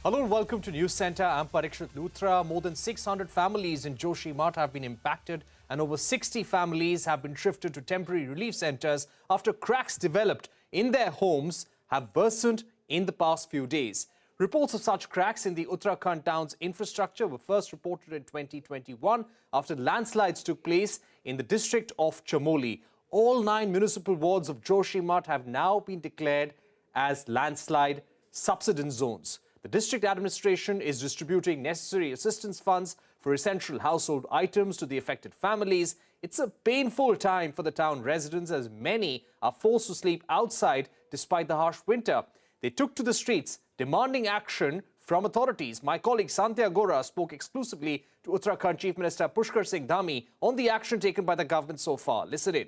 Hello and welcome to Newscentre. I'm Parikshit Luthra. More than 600 families in Joshimath have been impacted and over 60 families have been shifted to temporary relief centres after cracks developed in their homes have worsened in the past few days. Reports of such cracks in the Uttarakhand town's infrastructure were first reported in 2021 after landslides took place in the district of Chamoli. All 9 municipal wards of Joshimath have now been declared as landslide subsidence zones. The district administration is distributing necessary assistance funds for essential household items to the affected families. It's a painful time for the town residents as many are forced to sleep outside despite the harsh winter. They took to the streets demanding action from authorities. My colleague Santya Gora spoke exclusively to Uttarakhand Chief Minister Pushkar Singh Dhami on the action taken by the government so far. Listen in.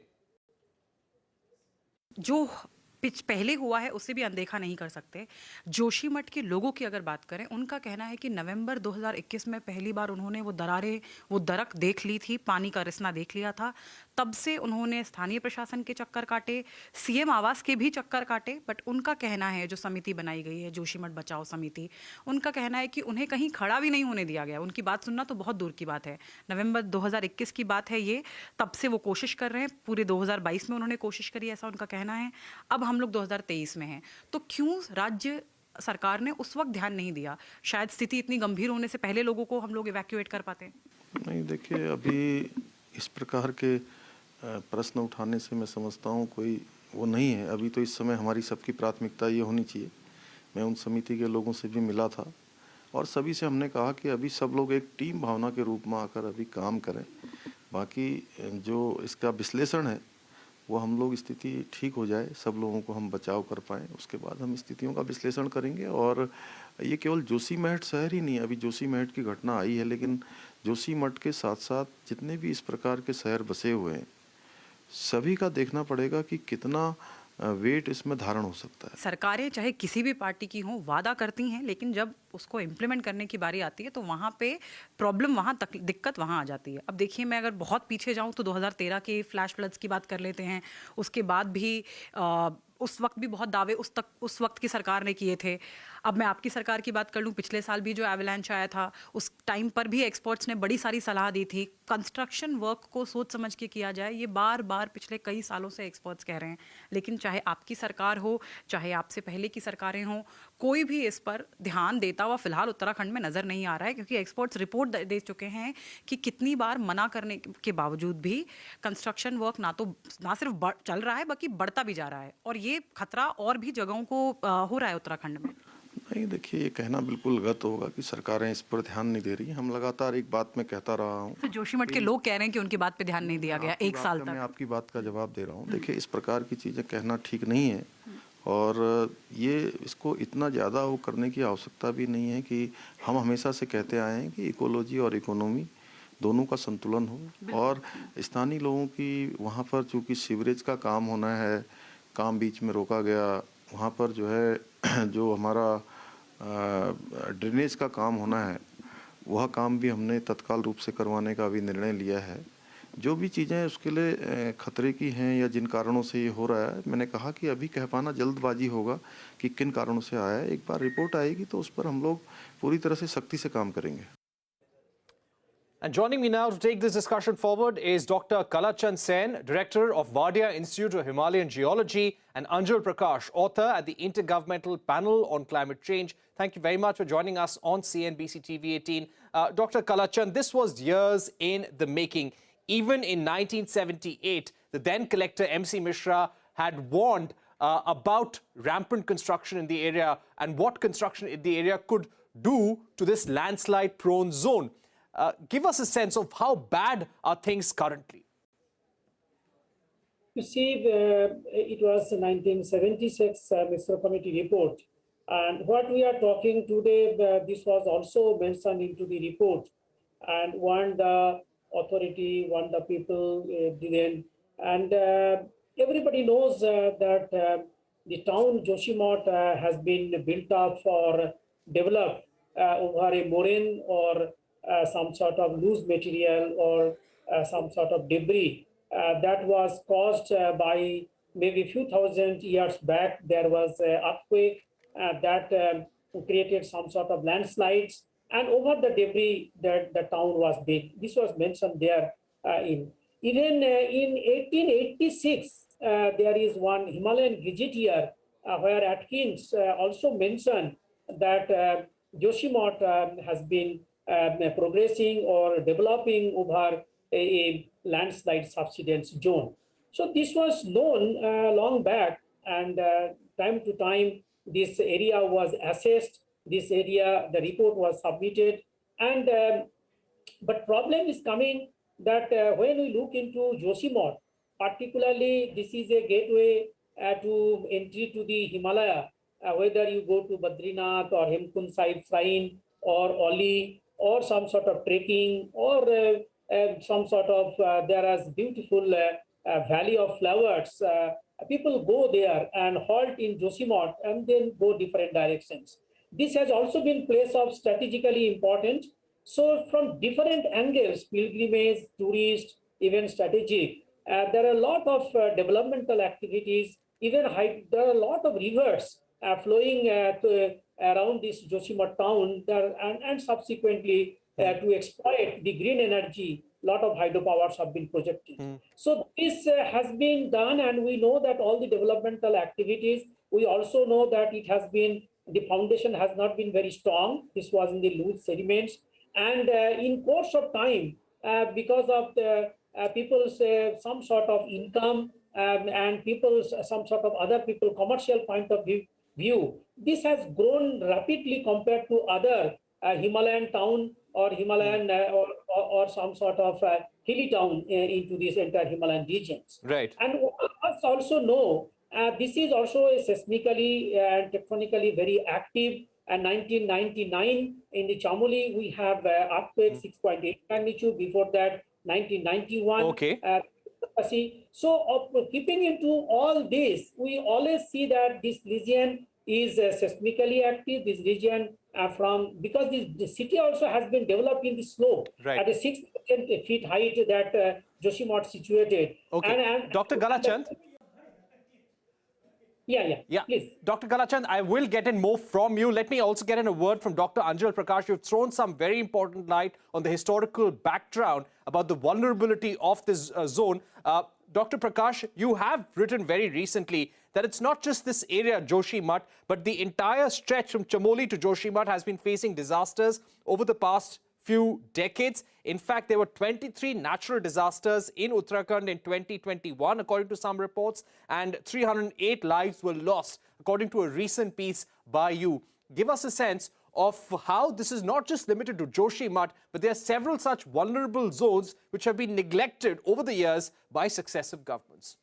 जो पहले हुआ है उसे भी अनदेखा नहीं कर सकते। जोशीमठ के लोगों की अगर बात करें, उनका कहना है कि नवंबर 2021 में पहली बार उन्होंने वो दरक देख ली थी, पानी का रिसना देख लिया था। तब से उन्होंने स्थानीय प्रशासन के चक्कर काटे, सीएम आवास के भी चक्कर काटे। बट उनका कहना है, जो समिति बनाई गई है जोशीमठ बचाओ समिति, उनका कहना है कि उन्हें कहीं खड़ा भी नहीं होने दिया गया। उनकी बात सुनना तो बहुत दूर की बात है। नवंबर 2021 की बात है ये, तब से वो कोशिश कर रहे हैं। पूरे 2022 में उन्होंने कोशिश करी, ऐसा उनका कहना है। अब हम लोग 2023 में हैं, तो क्यों राज्य सरकार ने उस वक्त ध्यान नहीं दिया? शायद स्थिति इतनी गंभीर होने से पहले लोगों को हम लोग इवैक्यूएट कर पाते हैं। नहीं, देखिए, अभी इस प्रकार के प्रश्न उठाने से मैं समझता हूँ कोई वो नहीं है। अभी तो इस समय हमारी सबकी प्राथमिकता ये होनी चाहिए। मैं उन समिति के लोगों से भी मिला था और सभी से हमने कहा कि अभी सब लोग एक टीम भावना के रूप में आकर अभी काम करें। बाकी जो इसका विश्लेषण है वो हम लोग स्थिति ठीक हो जाए, सब लोगों को हम बचाव कर पाएँ, उसके बाद हम स्थितियों का विश्लेषण करेंगे। और ये केवल जोशीमठ शहर ही नहीं, अभी जोशीमठ की घटना आई है, लेकिन जोशीमठ के साथ साथ जितने भी इस प्रकार के शहर बसे हुए हैं, सभी का देखना पड़ेगा कि कितना वेट इसमें धारण हो सकता है। सरकारें चाहे किसी भी पार्टी की हों, वादा करती हैं, लेकिन जब उसको इम्प्लीमेंट करने की बारी आती है तो वहाँ पे प्रॉब्लम, वहाँ तक दिक्कत वहाँ आ जाती है। अब देखिए, मैं अगर बहुत पीछे जाऊँ तो 2013 के फ्लैश फ्लड्स की बात कर लेते हैं। उसके बाद भी उस वक्त भी बहुत दावे उस वक्त की सरकार ने किए थे। अब मैं आपकी सरकार की बात कर लूँ, पिछले साल भी जो एवलांच आया था, उस टाइम पर भी एक्सपर्ट्स ने बड़ी सारी सलाह दी थी। कंस्ट्रक्शन वर्क को सोच समझ के किया जाए, ये बार बार पिछले कई सालों से एक्सपर्ट्स कह रहे हैं। लेकिन चाहे आपकी सरकार हो, चाहे आपसे पहले की सरकारें हों, कोई भी इस पर ध्यान देता हुआ फिलहाल उत्तराखंड में नज़र नहीं आ रहा है, क्योंकि एक्सपर्ट्स रिपोर्ट दे चुके हैं कि कितनी बार मना करने के बावजूद भी कंस्ट्रक्शन वर्क ना सिर्फ चल रहा है, बल्कि बढ़ता भी जा रहा है। और ये खतरा और भी जगहों को हो रहा है उत्तराखंड में। नहीं, देखिए, ये कहना बिल्कुल गलत होगा कि सरकारें इस पर ध्यान नहीं दे रही। हम लगातार एक बात मैं कहता रहा हूँ। तो जोशीमठ के लोग कह रहे हैं कि उनकी बात पे ध्यान नहीं दिया गया 1 साल तक। मैं आपकी बात का जवाब दे रहा हूँ। देखिए, इस प्रकार की चीज़ें कहना ठीक नहीं है और ये इसको इतना ज़्यादा वो करने की आवश्यकता भी नहीं है कि हम हमेशा से कहते आए हैं कि इकोलॉजी और इकोनॉमी दोनों का संतुलन हो। और स्थानीय लोगों की वहाँ पर चूँकि सीवरेज का काम होना है, काम बीच में रोका गया, वहाँ पर जो है जो हमारा ड्रेनेज का काम होना है, वह काम भी हमने तत्काल रूप से करवाने का भी निर्णय लिया है। जो भी चीज़ें उसके लिए खतरे की हैं या जिन कारणों से ये हो रहा है, मैंने कहा कि अभी कह पाना जल्दबाजी होगा कि किन कारणों से आया है। एक बार रिपोर्ट आएगी तो उस पर हम लोग पूरी तरह से सख्ती से काम करेंगे। And joining me now to take this discussion forward is Dr. Kalachand Sen, Director of Wadia Institute of Himalayan Geology, and Anjul Prakash, author at the Intergovernmental Panel on Climate Change. Thank you very much for joining us on CNBC-TV18. Dr. Kalachand, this was years in the making. Even in 1978, the then collector MC Mishra had warned about rampant construction in the area and what construction in the area could do to this landslide-prone zone. Give us a sense of how bad are things currently. You see, it was 1976 Mr. Committee report. And what we are talking today, this was also mentioned into the report. And one, the authority, one, the people didn't. And everybody knows that the town Joshimath has been built up or developed over a moraine or some sort of loose material or some sort of debris that was caused by maybe a few thousand years back. There was an earthquake that created some sort of landslides, and over the debris that the town was big. This was mentioned there in. Even in 1886, there is one Himalayan gazetteer where Atkins also mentioned that Joshimath has been progressing or developing over a landslide subsidence zone. So this was known long back, and time to time this area was assessed. This area, the report was submitted, and but problem is coming that when we look into Joshimath, particularly this is a gateway to entry to the Himalaya, whether you go to Badrinath or Hemkund Sahib Shrine or Oli or some sort of trekking or some sort of, there is beautiful valley of flowers. People go there and halt in Joshimath and then go different directions. This has also been place of strategically important. So from different angles, pilgrimage, tourist, even strategic, there are a lot of developmental activities, even there are a lot of rivers flowing around this Joshimath town there, and subsequently to exploit the green energy, a lot of hydropowers have been projected. So this has been done, and we know that all the developmental activities, we also know that it has been, the foundation has not been very strong. This was in the loose sediments. And in course of time, because of the people's some sort of income and people's some sort of other people commercial point of view, this has grown rapidly compared to other Himalayan town or Himalayan or some sort of hilly town into these entire Himalayan regions. Right. And us also know this is also a seismically and tectonically very active. And 1999 in the Chamoli, we have earthquake 6.8 magnitude. Before that, 1991. Okay. So keeping into all this, we always see that this region is seismically active. This region because the city also has been developed in the slope at a 6,000 feet height that Joshimath situated. Okay. And Dr. Galachand. Yeah, please. Dr. Galachand, I will get in more from you. Let me also get in a word from Dr. Anjal Prakash. You've thrown some very important light on the historical background about the vulnerability of this zone. Dr. Prakash, you have written very recently that it's not just this area, Joshimath, but the entire stretch from Chamoli to Joshimath has been facing disasters over the past few decades. In fact, there were 23 natural disasters in Uttarakhand in 2021, according to some reports, and 308 lives were lost, according to a recent piece by you. Give us a sense of how this is not just limited to Joshimath, but there are several such vulnerable zones which have been neglected over the years by successive governments.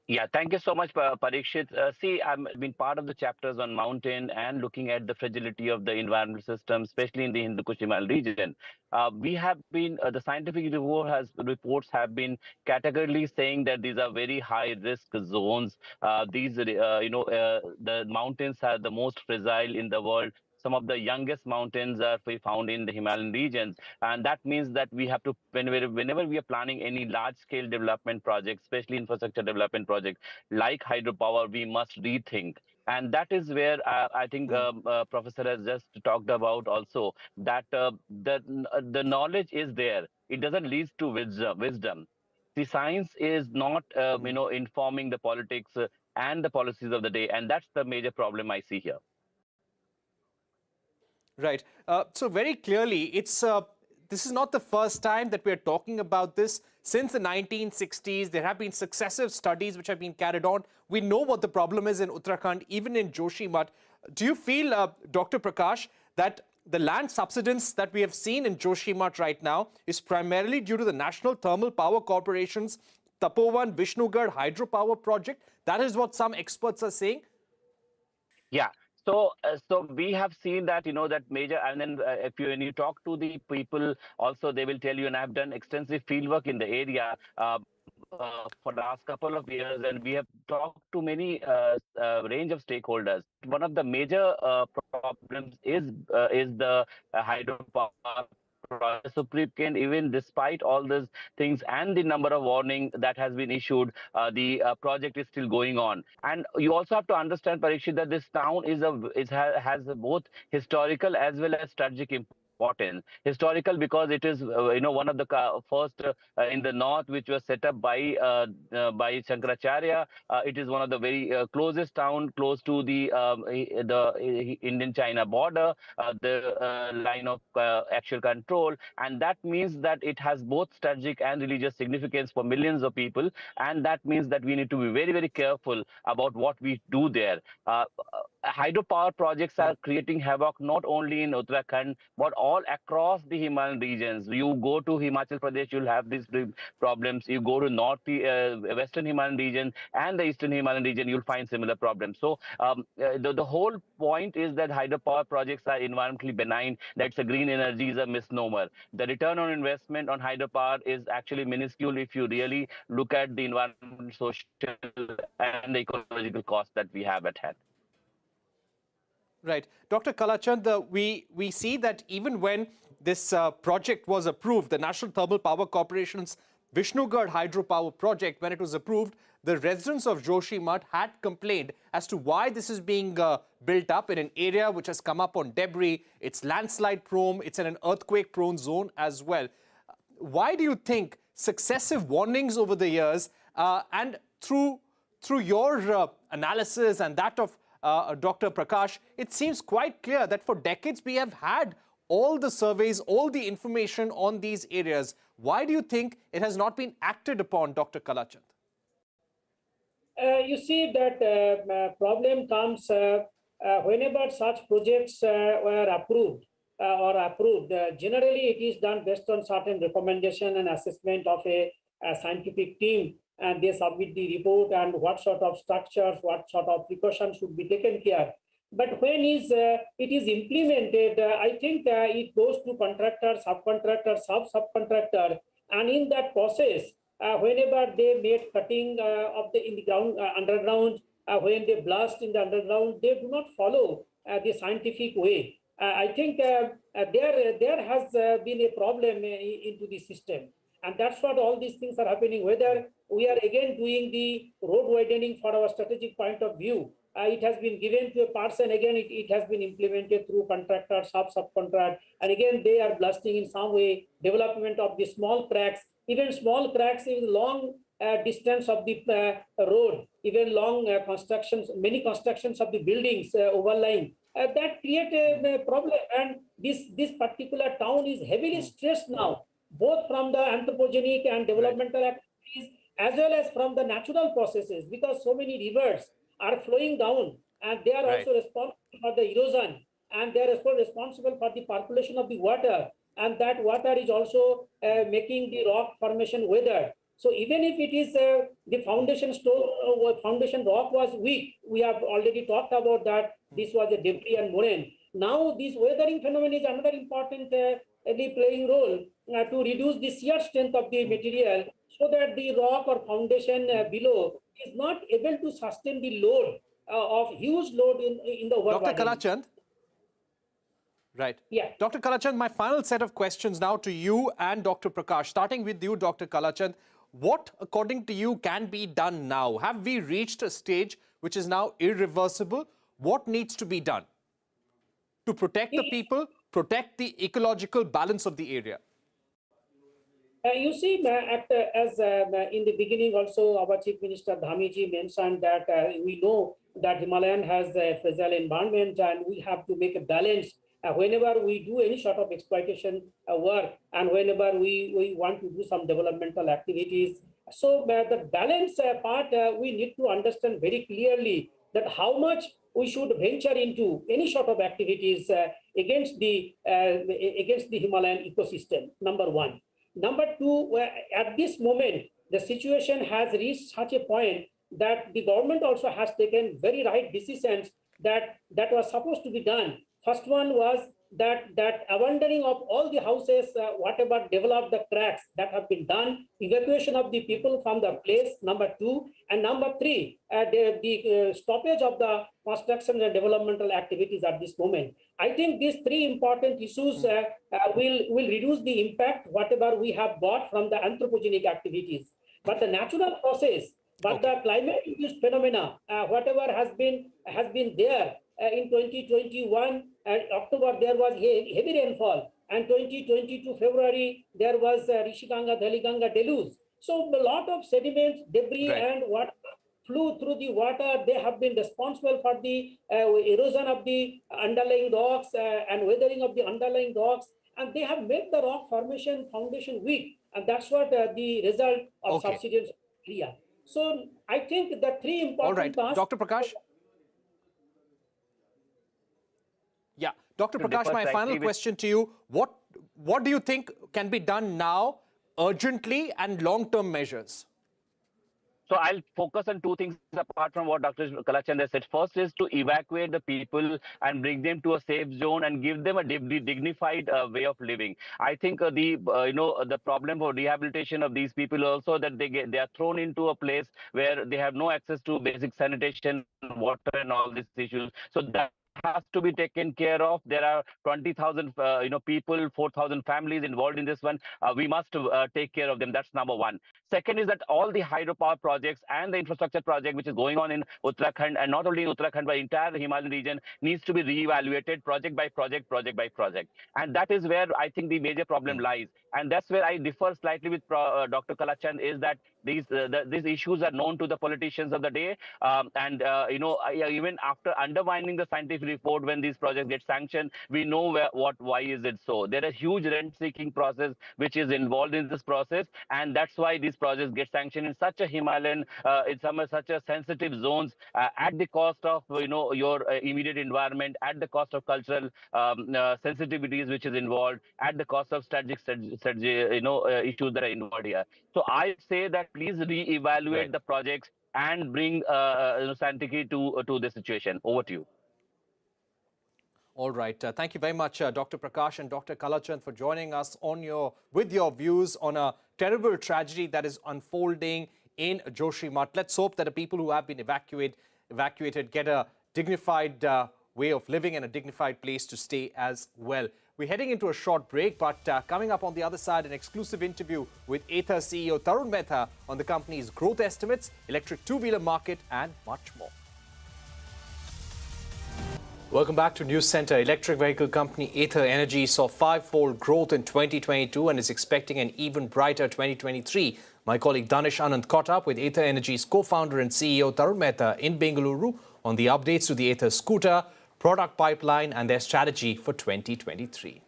Yeah, thank you so much, Parikshit. See, I've been part of the chapters on mountain and looking at the fragility of the environmental system, especially in the Hindu Kush Himal region. We have been, the scientific reports have been categorically saying that these are very high risk zones. The mountains are the most fragile in the world. Some of the youngest mountains are found in the Himalayan regions. And that means that we have to, whenever we are planning any large-scale development project, especially infrastructure development project, like hydropower, we must rethink. And that is where I think Professor has just talked about also, that the knowledge is there. It doesn't lead to wisdom. The science is not, informing the politics and the policies of the day. And that's the major problem I see here. Right. So very clearly, this is not the first time that we're talking about this. Since the 1960s, there have been successive studies which have been carried on. We know what the problem is in Uttarakhand, even in Joshimath. Do you feel, Dr. Prakash, that the land subsidence that we have seen in Joshimath right now is primarily due to the National Thermal Power Corporation's Tapovan Vishnugarh hydropower project? That is what some experts are saying. Yeah. So we have seen that, that major, and then when you talk to the people, also they will tell you, and I've done extensive field work in the area for the last couple of years, and we have talked to many range of stakeholders. One of the major problems is the hydropower Supreme Court, even despite all these things and the number of warning that has been issued, the project is still going on. And you also have to understand, Parikshit, that this town has both historical as well as strategic importance. Historical because it is one of the first in the north which was set up by Shankaracharya. It is one of the very closest town close to the Indian-China border, the line of actual control, and that means that it has both strategic and religious significance for millions of people, and that means that we need to be very, very careful about what we do there. Hydropower projects are creating havoc not only in Uttarakhand but all across the Himalayan regions. You go to Himachal Pradesh, you'll have these problems. You go to western Himalayan region and the eastern Himalayan region, you'll find similar problems. So the whole point is that hydropower projects are environmentally benign. That's a green energy is a misnomer. The return on investment on hydropower is actually minuscule if you really look at the environmental, social, and the ecological cost that we have at hand. Right. Dr. Kalachand, we see that even when this project was approved, the National Thermal Power Corporation's Vishnugad hydropower project, when it was approved, the residents of Joshimath had complained as to why this is being built up in an area which has come up on debris. It's landslide prone, it's in an earthquake prone zone as well. Why do you think successive warnings over the years and through your analysis and that of Dr. Prakash, it seems quite clear that for decades we have had all the surveys, all the information on these areas. Why do you think it has not been acted upon, Dr. Kalachand? You see that problem comes whenever such projects were approved generally it is done based on certain recommendation and assessment of a scientific team, and they submit the report and what sort of structures, what sort of precautions should be taken care. But when it is implemented, I think it goes to contractor, subcontractor, subcontractor, and in that process, whenever they made cutting in the ground underground, when they blast in the underground, they do not follow the scientific way. I think there has been a problem into the system. And that's what all these things are happening. Whether we are again doing the road widening for our strategic point of view, it has been given to a person, again it has been implemented through contractor, subcontract, and again they are blasting in some way, development of the small cracks, even small cracks in long distance of the road, even long constructions, many constructions of the buildings overlying. That create a problem, and this particular town is heavily stressed now, both from the anthropogenic and developmental activities as well as from the natural processes, because so many rivers are flowing down and they are also responsible for the erosion, and they are also responsible for the percolation of the water, and that water is also making the rock formation weathered. So even if it is the foundation foundation rock was weak, we have already talked about that. This was a debris and moraine. Now this weathering phenomenon is another important playing role to reduce the shear strength of the material, so that the rock or foundation below is not able to sustain the load of huge load in the water. Dr. Kalachand? Right. Yeah. Dr. Kalachand, my final set of questions now to you and Dr. Prakash. Starting with you, Dr. Kalachand, what, according to you, can be done now? Have we reached a stage which is now irreversible? What needs to be done to protect the people, protect the ecological balance of the area? You see, as in the beginning also, our Chief Minister Dhamiji mentioned that we know that Himalayan has a fragile environment and we have to make a balance whenever we do any sort of exploitation work and whenever we want to do some developmental activities. So the balance part, we need to understand very clearly that how much we should venture into any sort of activities against the Himalayan ecosystem, number one. Number two, at this moment, the situation has reached such a point that the government also has taken very right decisions that was supposed to be done. First one was that abandoning of all the houses, whatever developed the cracks that have been done, evacuation of the people from the place, number 2, and number 3, the stoppage of the construction and developmental activities at this moment. I think these 3 important issues will reduce the impact, whatever we have bought from the anthropogenic activities. But the natural process, but the climate-induced phenomena, whatever has been there in 2021, October there was heavy rainfall, and 2022 February there was Rishiganga, Dhaliganga deluge. So a lot of sediments, debris, and what flew through the water, they have been responsible for the erosion of the underlying rocks and weathering of the underlying rocks, and they have made the rock formation foundation weak, and that's what the result of subsidence area. So I think the 3 important tasks. Dr. Prakash. Yeah, Dr. Prakash, my final question to you: what do you think can be done now, urgently, and long-term measures? So I'll focus on 2 things apart from what Dr. Kalachand said. First is to evacuate the people and bring them to a safe zone and give them a dignified way of living. I think the problem for rehabilitation of these people also that they are thrown into a place where they have no access to basic sanitation, water, and all these issues. So that has to be taken care of. There are 20,000 people, 4,000 families involved in this one. We must take care of them. That's number 1. Second is that all the hydropower projects and the infrastructure project which is going on in Uttarakhand, and not only in Uttarakhand but entire Himalayan region, needs to be reevaluated project by project. And that is where I think the major problem lies. And that's where I differ slightly with Dr. Kalachand, is that these issues are known to the politicians of the day, even after undermining the scientific report, when these projects get sanctioned, we know why is it so. There is a huge rent-seeking process which is involved in this process, and that's why these projects get sanctioned in such a Himalayan, such a sensitive zones, at the cost of your immediate environment, at the cost of cultural sensitivities which is involved, at the cost of strategic issues that are involved here. So I say that please re-evaluate the projects and bring sanctity to the situation. Over to you. All right. Thank you very much, Dr. Prakash and Dr. Kalachand, for joining us with your views on a terrible tragedy that is unfolding in Joshimath. Let's hope that the people who have been evacuated get a dignified way of living and a dignified place to stay as well. We're heading into a short break, but coming up on the other side, an exclusive interview with Ather CEO Tata Motors on the company's growth estimates, electric two-wheeler market, and much more. Welcome back to Newscentre. Electric vehicle company Ather Energy saw 5-fold growth in 2022 and is expecting an even brighter 2023. My colleague Danish Anand caught up with Ather Energy's co-founder and CEO Tata Motors in Bengaluru on the updates to the Ather scooter, product pipeline, and their strategy for 2023.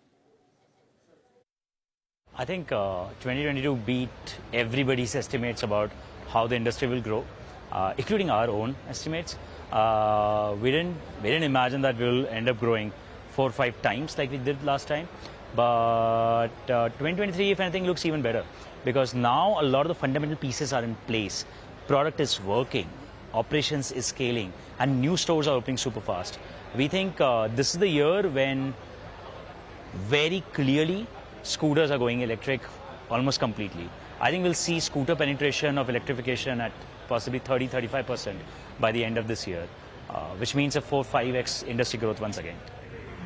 I think 2022 beat everybody's estimates about how the industry will grow, including our own estimates. We didn't imagine that we'll end up growing 4 or 5 times like we did last time. But 2023, if anything, looks even better, because now a lot of the fundamental pieces are in place. Product is working, operations is scaling, and new stores are opening super fast. We think this is the year when very clearly scooters are going electric almost completely. I think we'll see scooter penetration of electrification at possibly 30-35% by the end of this year, which means a 4-5x industry growth once again.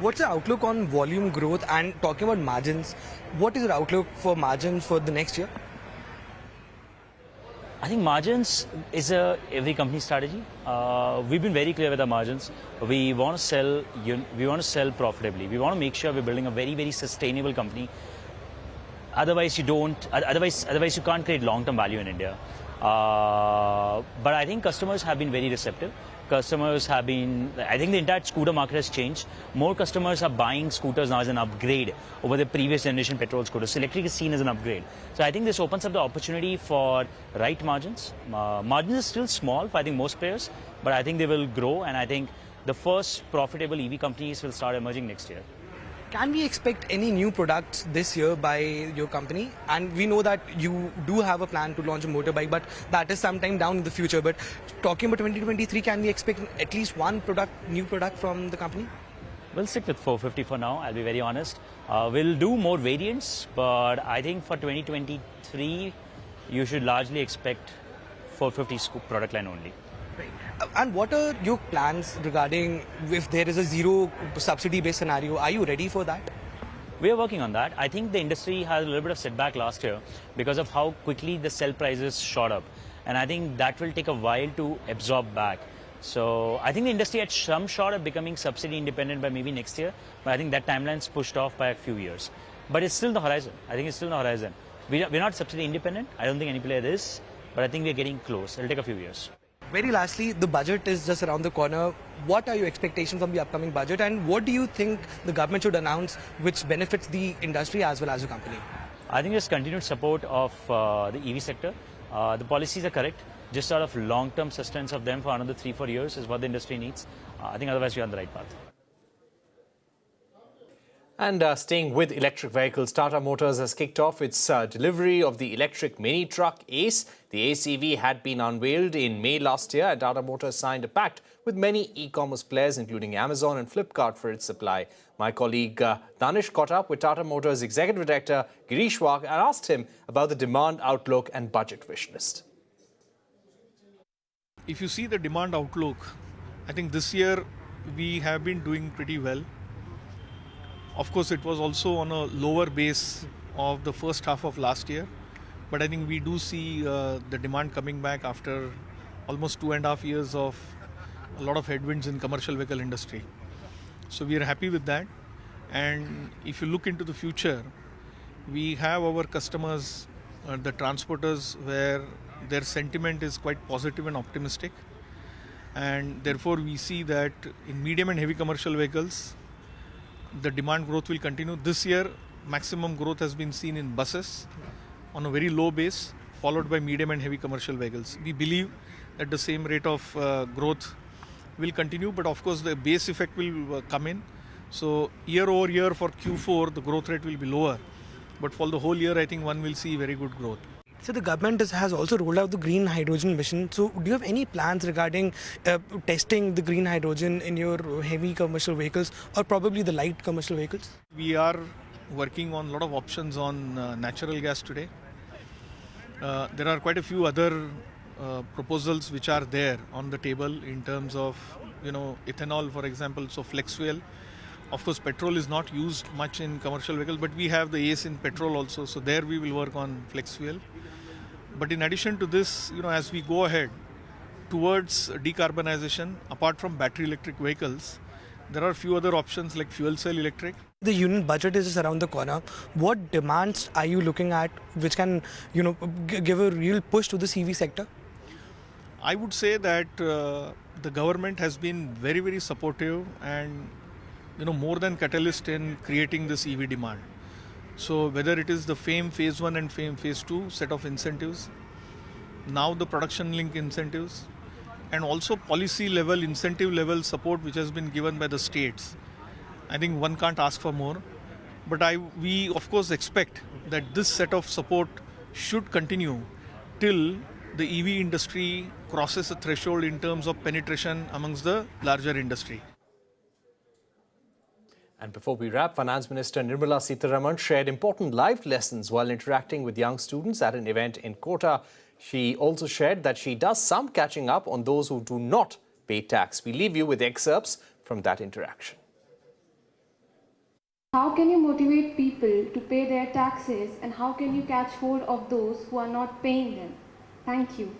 What's the outlook on volume growth? And talking about margins, what is your outlook for margins for the next year? I think margins is every company's strategy. We've been very clear with our margins. We want to sell profitably. We want to make sure we're building a very, very sustainable company. Otherwise, you can't create long-term value in India. But I think customers have been very receptive. I think the entire scooter market has changed. More customers are buying scooters now as an upgrade over the previous generation petrol scooters. So electric is seen as an upgrade. So I think this opens up the opportunity for right margins. Margins are still small for I think most players, but I think they will grow, and I think the first profitable EV companies will start emerging next year. Can we expect any new products this year by your company? And we know that you do have a plan to launch a motorbike, but that is sometime down in the future. But talking about 2023, can we expect at least one new product from the company? We'll stick with 450 for now, I'll be very honest. We'll do more variants, but I think for 2023, you should largely expect 450 scoop product line only. And what are your plans regarding if there is a zero subsidy based scenario? Are you ready for that? We are working on that. I think the industry had a little bit of setback last year because of how quickly the cell prices shot up. And I think that will take a while to absorb back. So I think the industry had some shot at becoming subsidy independent by maybe next year. But I think that timeline's pushed off by a few years. But it's still the horizon. I think it's still the horizon. We're not subsidy independent. I don't think any player is. But I think we're getting close. It'll take a few years. Very lastly, the budget is just around the corner. What are your expectations from the upcoming budget, and what do you think the government should announce which benefits the industry as well as the company? I think there's continued support of the EV sector. The policies are correct. Just sort of long-term sustenance of them for another 3-4 years is what the industry needs. I think otherwise we're on the right path. And staying with electric vehicles, Tata Motors has kicked off its delivery of the electric mini truck Ace. The Ace EV had been unveiled in May last year, and Tata Motors signed a pact with many e-commerce players, including Amazon and Flipkart, for its supply. My colleague Danish caught up with Tata Motors Executive Director Girish Wagh and asked him about the demand outlook and budget wish list. If you see the demand outlook, I think this year we have been doing pretty well. Of course, it was also on a lower base of the first half of last year. But I think we do see the demand coming back after almost 2.5 years of a lot of headwinds in commercial vehicle industry. So we are happy with that. And if you look into the future, we have our customers, the transporters, where their sentiment is quite positive and optimistic. And therefore, we see that in medium and heavy commercial vehicles, the demand growth will continue. This year, maximum growth has been seen in buses on a very low base, followed by medium and heavy commercial vehicles. We believe that the same rate of growth will continue, but of course the base effect will come in. So year over year for Q4, the growth rate will be lower. But for the whole year, I think one will see very good growth. So the government has also rolled out the green hydrogen mission. So do you have any plans regarding testing the green hydrogen in your heavy commercial vehicles or probably the light commercial vehicles? We are working on a lot of options on natural gas today. There are quite a few other proposals which are there on the table in terms of, ethanol, for example, so flex fuel. Of course, petrol is not used much in commercial vehicles, but we have the ACE in petrol also. So there we will work on flex fuel. But in addition to this, as we go ahead towards decarbonization, apart from battery electric vehicles, there are a few other options like fuel cell electric. The union budget is just around the corner. What demands are you looking at which can, give a real push to the CV sector? I would say that the government has been very, very supportive and, more than catalyst in creating this EV demand. So whether it is the FAME Phase 1 and FAME Phase 2 set of incentives, now the production link incentives, and also policy level, incentive level support which has been given by the states. I think one can't ask for more. But we of course expect that this set of support should continue till the EV industry crosses a threshold in terms of penetration amongst the larger industry. And before we wrap, Finance Minister Nirmala Sitharaman shared important life lessons while interacting with young students at an event in Kota. She also shared that she does some catching up on those who do not pay tax. We leave you with excerpts from that interaction. How can you motivate people to pay their taxes, and how can you catch hold of those who are not paying them? Thank you.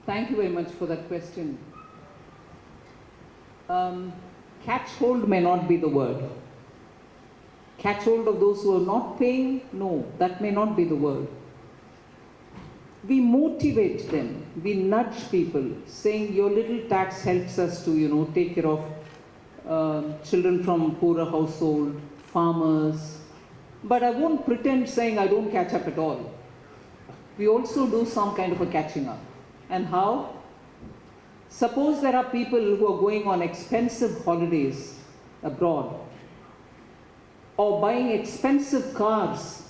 Thank you very much for that question. Catch hold may not be the word. Catch hold of those who are not paying, no, that may not be the word. We motivate them, we nudge people, saying your little tax helps us to, take care of children from poorer household, farmers. But I won't pretend saying I don't catch up at all. We also do some kind of a catching up. And how? Suppose there are people who are going on expensive holidays abroad or buying expensive cars.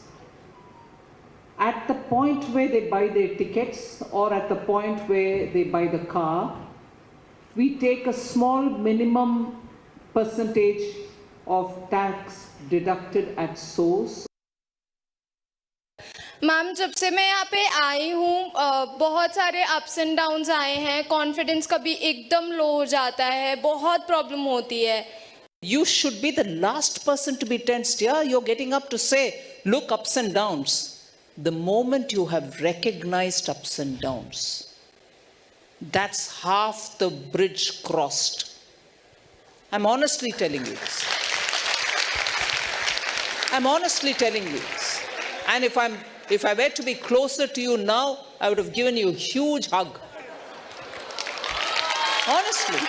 At the point where they buy their tickets or at the point where they buy the car, we take a small minimum percentage of tax deducted at source. Ma'am, जब से मैं यहाँ पे आई हूँ बहुत सारे ups and downs आए हैं, कॉन्फिडेंस कभी एकदम लो हो जाता है, बहुत प्रॉब्लम होती है. You should be the last person to be tensed. Yeah, you're getting up to say, look, ups and downs. The moment you have recognized ups and downs, that's half the bridge crossed. I'm honestly telling you this. I'm honestly telling you this. And if I were to be closer to you now, I would have given you a huge hug. Honestly.